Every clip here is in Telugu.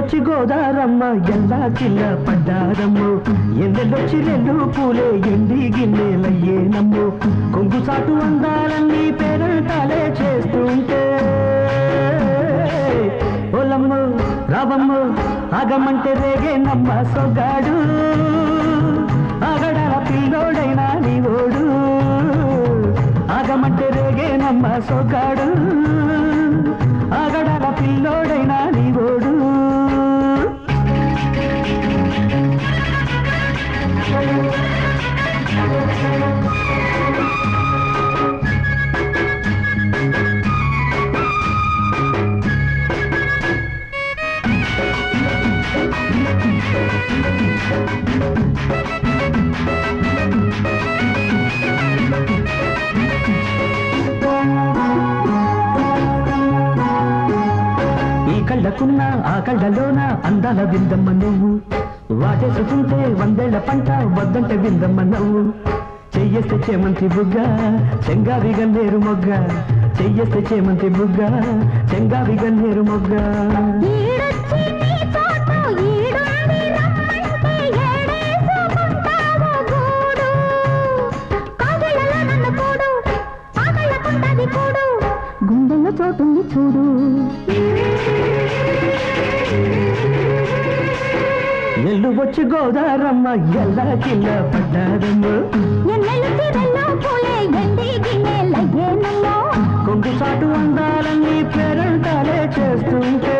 వచ్చి గోదారమ్మ ఎల్లా కిల్ల పడ్డారమ్ము ఎన్నెల్లొచ్చి రెండు పూలే ఎండి గిన్నెలయ్యేనమ్ము కొంగు సాటు అందాలన్నీ పేరంటాలే చేస్తుంటే ఓలమ్ము రావమ్ము ఆగమంటే రేగేనమ్మ సొగ్గాడు ఆగడాల పిల్లోడైనా నీ ఓడు ఆగమంటే రేగేనమ్మ సొగ్గాడు ఆగడాల పిల్లోడైనా నీ ఓడు కళ్ళకున్న ఆ కళ్ళలోన అందాల విందమ్మ నువ్వు వాటేసుకుంటే వందేళ్ల పంట వద్దంటే విందమ్మ నువ్వు చెయ్యేస్తే చేమంతి బుగ్గ చెంగావి గన్నేరు మొగ్గ చెయ్యేస్తే చేమంతి బుగ్గ చెంగావి గన్నేరు మొగ్గ గుండెల్లో చోటుంది చూడు ఎల్లు వచ్చి గోదారమ్మ ఎల్లా కిల్ల పడ్డారమ్మ కొంగు సాటు అందాలన్నీ పేరంటాలే చేస్తుంటే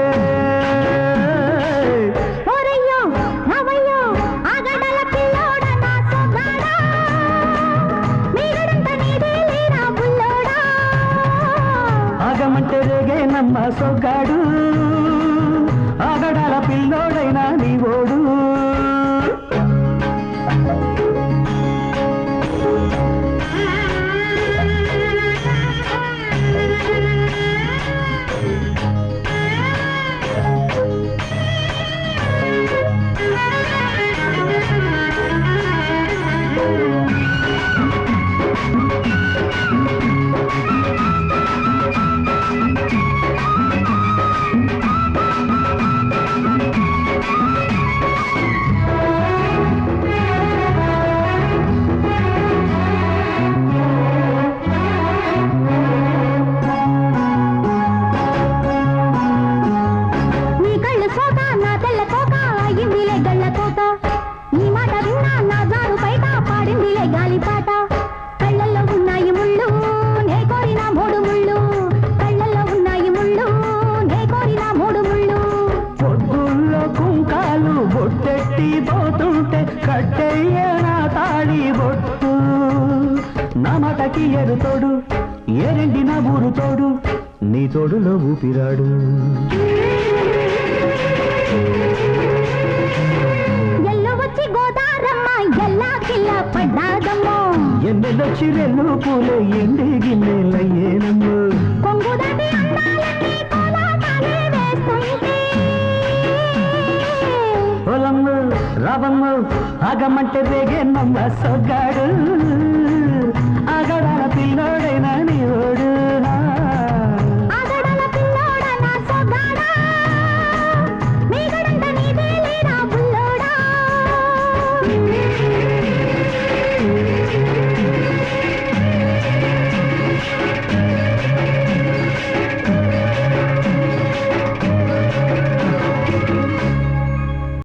ఆగమంటే రేగేనమ్మ సొగ్గాడు ఆగడాల పిల్లోడైనా నీ ఓడు పోతుంటే కట్టెయ్య నా తాళి బొట్టు నా మాటకి ఎరు తోడు ఏరెండి నా ఊరు తోడు నీ తోడులో ఊపిరాడు వచ్చి గోదారమ్మ ఎల్లా కిల్ల పడ్డాదమ్మో ఎన్నెలొచ్చి రెల్లు పూలే ఎండి గిన్నెలయ్యేనమ్మో కొంగు దాటి అందాలన్నీ కోలాటాలే వేస్తుంటే ఓలమ్ము రావమ్ము ఆగమంటే రేగేనమ్మ సొగ్గాడు ఆగడాల పిల్లోడైనా నీ ఓడు